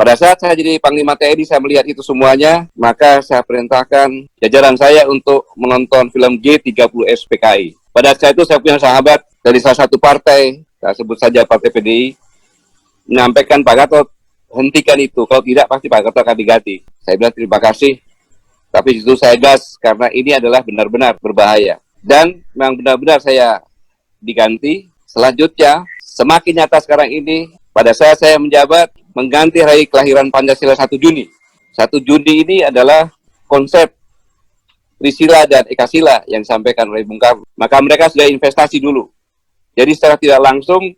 Pada saat saya jadi Panglima TNI, saya melihat itu semuanya, maka saya perintahkan jajaran saya untuk menonton film G30S PKI. Pada saat itu saya punya sahabat dari salah satu partai, saya sebut saja Partai PDI, menyampaikan, Pak Gatot, hentikan itu, kalau tidak pasti Pak Gatot akan diganti. Saya bilang terima kasih, tapi itu saya gas, karena ini adalah benar-benar berbahaya. Dan memang benar-benar saya diganti. Selanjutnya, semakin nyata sekarang ini, pada saat saya menjabat, mengganti hari kelahiran Pancasila 1 Juni. 1 Juni ini adalah konsep Trisila dan Ekasila yang disampaikan oleh Bung Karno. Maka mereka sudah investasi dulu. Jadi secara tidak langsung,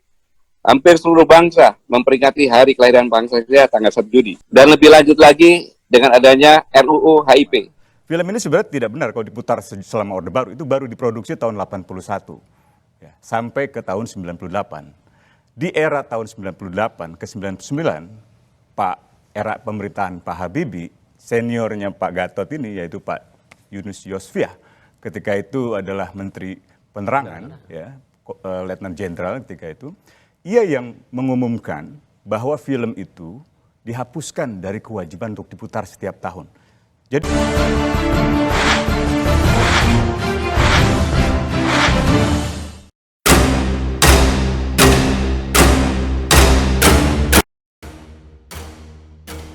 hampir seluruh bangsa memperingati hari kelahiran Pancasila tanggal 1 Juni. Dan lebih lanjut lagi dengan adanya RUU HIP. Film ini sebenarnya tidak benar kalau diputar selama Orde Baru. Itu baru diproduksi tahun 81 ya, sampai ke tahun 98. Di era tahun 98 ke 99, era pemerintahan Pak Habibie, seniornya Pak Gatot ini yaitu Pak Yunus Yosfiah, ketika itu adalah Menteri Penerangan, ya, Letnan Jenderal ketika itu, ia yang mengumumkan bahwa film itu dihapuskan dari kewajiban untuk diputar setiap tahun. Jadi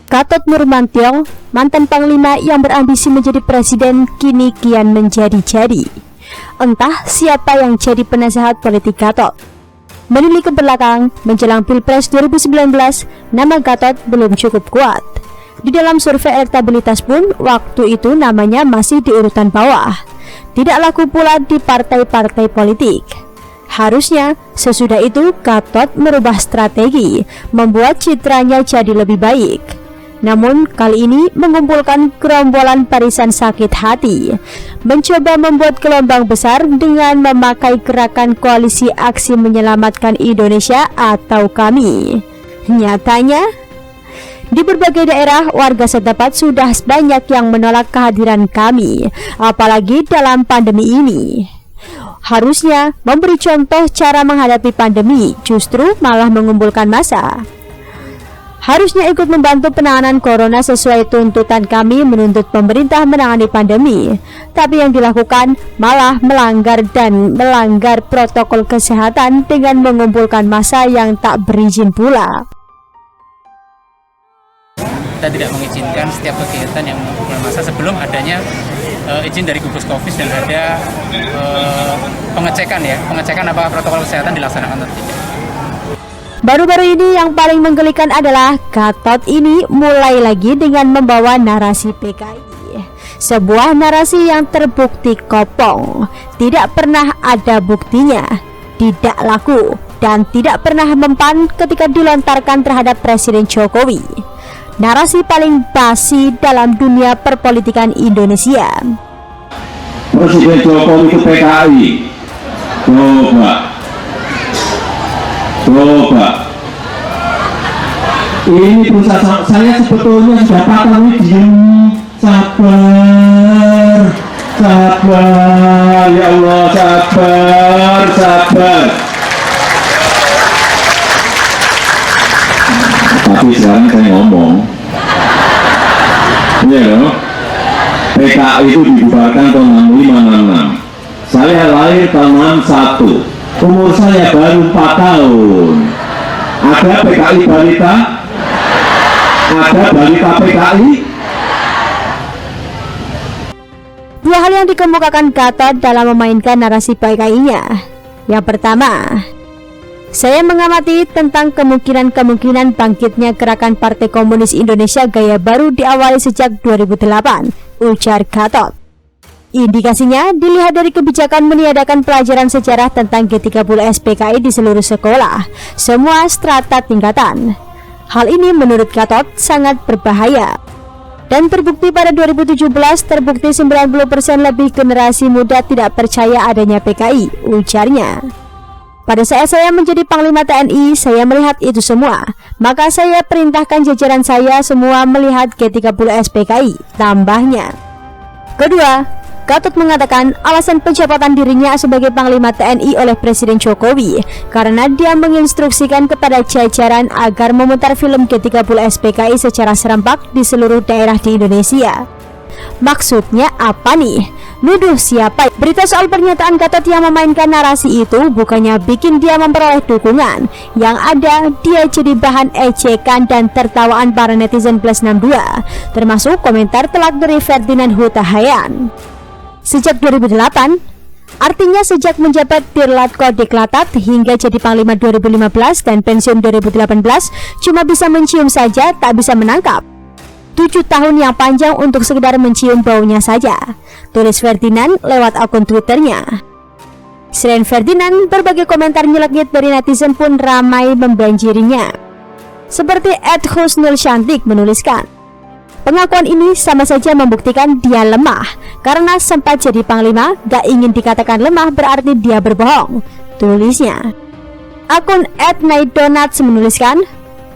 Gatot Nurmantio, mantan Panglima yang berambisi menjadi presiden, kini kian menjadi-jadi. Entah siapa yang jadi penasehat politik Gatot. Menilik ke belakang, menjelang Pilpres 2019, nama Gatot belum cukup kuat. Di dalam survei elektabilitas pun, waktu itu namanya masih di urutan bawah. Tidak laku pula di partai-partai politik. Harusnya, sesudah itu Gatot merubah strategi, membuat citranya jadi lebih baik. Namun kali ini mengumpulkan gerombolan barisan sakit hati, mencoba membuat gelombang besar dengan memakai gerakan koalisi aksi menyelamatkan Indonesia atau KAMI. Nyatanya, di berbagai daerah warga setempat sudah banyak yang menolak kehadiran KAMI, apalagi dalam pandemi ini. Harusnya memberi contoh cara menghadapi pandemi, justru malah mengumpulkan massa. Harusnya ikut membantu penanganan corona sesuai tuntutan kami menuntut pemerintah menangani pandemi. Tapi yang dilakukan malah melanggar protokol kesehatan dengan mengumpulkan massa yang tak berizin pula. Kita tidak mengizinkan setiap kegiatan yang mengumpulkan massa sebelum adanya izin dari gugus Covid dan ada pengecekan apakah protokol kesehatan dilaksanakan atau tidak. Baru-baru ini yang paling menggelikan adalah Gatot ini mulai lagi dengan membawa narasi PKI. Sebuah narasi yang terbukti kopong, tidak pernah ada buktinya, tidak laku, dan tidak pernah mempan ketika dilontarkan terhadap Presiden Jokowi. Narasi paling basi dalam dunia perpolitikan Indonesia. Presiden Jokowi itu PKI. Coba. Ini perusahaan saya sebetulnya sudah patah, diam, sabar, ya Allah, sabar. Tapi sekarang saya ngomong, ya loh, PKI itu dibubarkan tahun 6566. Saya lahir tahun 61. Umur saya baru 4 tahun. Ada PKI balita? Ada balita PKI? Dua hal yang dikemukakan Gatot dalam memainkan narasi PKI-nya. Yang pertama, saya mengamati tentang kemungkinan bangkitnya gerakan Partai Komunis Indonesia Gaya Baru diawali sejak 2008, ujar Gatot. Indikasinya dilihat dari kebijakan meniadakan pelajaran sejarah tentang G30S PKI di seluruh sekolah, semua strata tingkatan. Hal ini menurut Gatot sangat berbahaya. Dan terbukti pada 2017, terbukti 90% lebih generasi muda tidak percaya adanya PKI, ujarnya. Pada saat saya menjadi Panglima TNI, saya melihat itu semua. Maka saya perintahkan jajaran saya semua melihat G30S PKI, tambahnya. Kedua, Gatot mengatakan alasan pencopotan dirinya sebagai Panglima TNI oleh Presiden Jokowi karena dia menginstruksikan kepada jajaran agar memutar film G30 SPKI secara serempak di seluruh daerah di Indonesia. Maksudnya apa nih? Nuduh siapa? Berita soal pernyataan Gatot yang memainkan narasi itu bukannya bikin dia memperoleh dukungan. Yang ada, dia jadi bahan ejekan dan tertawaan para netizen plus 62, termasuk komentar telak dari Ferdinand Huta Hayan. Sejak 2008, artinya sejak menjabat Dirlat Kodiklatad hingga jadi Panglima 2015 dan pensiun 2018, cuma bisa mencium saja, tak bisa menangkap. 7 tahun yang panjang untuk sekedar mencium baunya saja, tulis Ferdinand lewat akun Twitternya. Selain Ferdinand, berbagai komentar nyelekit dari netizen pun ramai membanjirinya. Seperti @husnul Shantik menuliskan, pengakuan ini sama saja membuktikan dia lemah, karena sempat jadi panglima, gak ingin dikatakan lemah berarti dia berbohong, tulisnya. Akun @naidonats menuliskan,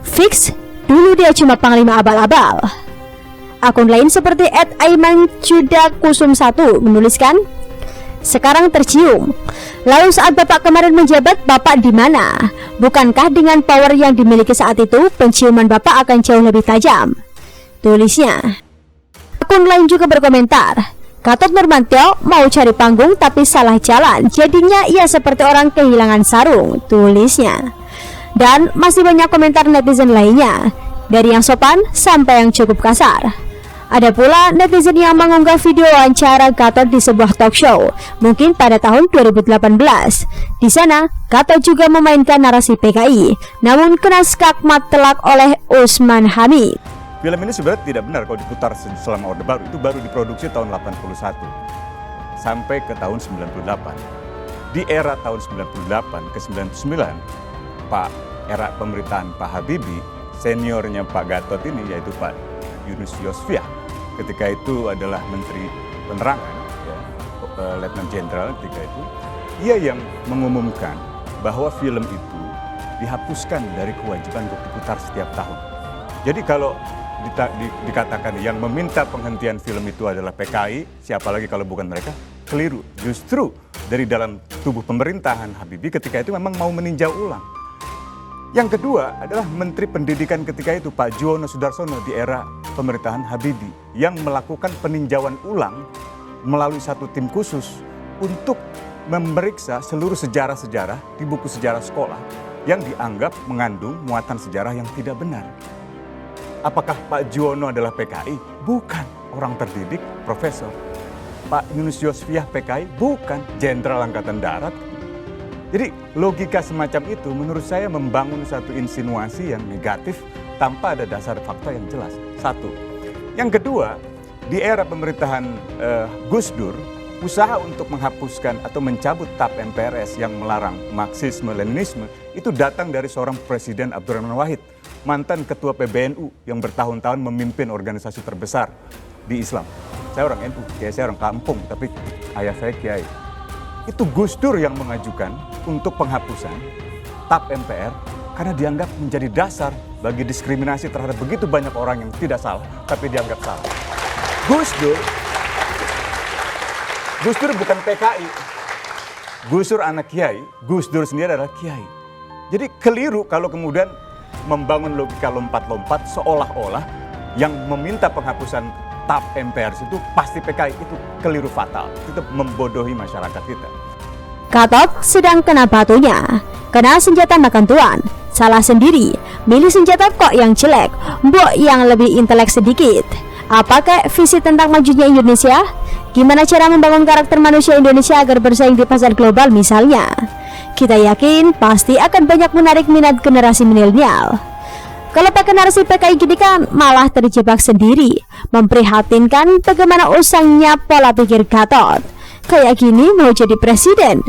fix, dulu dia cuma panglima abal-abal. Akun lain seperti @aimancudakusum1 menuliskan, sekarang tercium. Lalu saat Bapak kemarin menjabat, Bapak di mana? Bukankah dengan power yang dimiliki saat itu, penciuman Bapak akan jauh lebih tajam, tulisnya. Akun lain juga berkomentar, Gatot Nurmantio mau cari panggung tapi salah jalan, jadinya ia seperti orang kehilangan sarung, tulisnya. Dan masih banyak komentar netizen lainnya, dari yang sopan sampai yang cukup kasar. Ada pula netizen yang mengunggah video wawancara Gatot di sebuah talk show, mungkin pada tahun 2018. Di sana, Gatot juga memainkan narasi PKI, namun kena skakmat telak oleh Usman Hamid. Film ini sebenarnya tidak benar kalau diputar selama Orde Baru. Itu baru diproduksi tahun 81 sampai ke tahun 98. Di era tahun 98 ke 99, era pemerintahan Pak Habibie, seniornya Pak Gatot ini yaitu Pak Yunus Yosfiah, ketika itu adalah Menteri Penerangan, ya, Letnan Jenderal ketika itu, ia yang mengumumkan bahwa film itu dihapuskan dari kewajiban untuk diputar setiap tahun. Jadi kalau dikatakan yang meminta penghentian film itu adalah PKI, siapa lagi kalau bukan mereka? Keliru. Justru dari dalam tubuh pemerintahan Habibie ketika itu memang mau meninjau ulang. Yang kedua adalah Menteri Pendidikan ketika itu Pak Juwono Sudarsono di era pemerintahan Habibie yang melakukan peninjauan ulang melalui satu tim khusus untuk memeriksa seluruh sejarah-sejarah di buku sejarah sekolah yang dianggap mengandung muatan sejarah yang tidak benar. Apakah Pak Juwono adalah PKI? Bukan, orang terdidik, profesor. Pak Yunus Yosfiah PKI? Bukan, Jenderal Angkatan Darat. Jadi logika semacam itu menurut saya membangun satu insinuasi yang negatif tanpa ada dasar fakta yang jelas. Satu. Yang kedua, di era pemerintahan Gus Dur, usaha untuk menghapuskan atau mencabut TAP MPRS yang melarang Marxisme-Leninisme itu datang dari seorang Presiden Abdurrahman Wahid, mantan ketua PBNU yang bertahun-tahun memimpin organisasi terbesar di Islam. Saya orang NU, saya orang kampung, tapi ayah saya kiai. Itu Gus Dur yang mengajukan untuk penghapusan TAP MPR karena dianggap menjadi dasar bagi diskriminasi terhadap begitu banyak orang yang tidak salah, tapi dianggap salah. Gus Dur bukan PKI. Gus Dur anak kiai, Gus Dur sendiri adalah kiai. Jadi keliru kalau kemudian membangun logika lompat-lompat seolah-olah yang meminta penghapusan TAP MPR itu pasti PKI, itu keliru fatal. Itu membodohi masyarakat kita. Gatot sedang kena batunya, kena senjata makan tuan, salah sendiri, milih senjata kok yang jelek, mbok yang lebih intelek sedikit. Apakah visi tentang majunya Indonesia? Gimana cara membangun karakter manusia Indonesia agar bersaing di pasar global misalnya? Kita yakin pasti akan banyak menarik minat generasi milenial. Kalau pakai narasi PKI gini kan malah terjebak sendiri. Memprihatinkan bagaimana usangnya pola pikir Gatot. Kayak gini mau jadi presiden.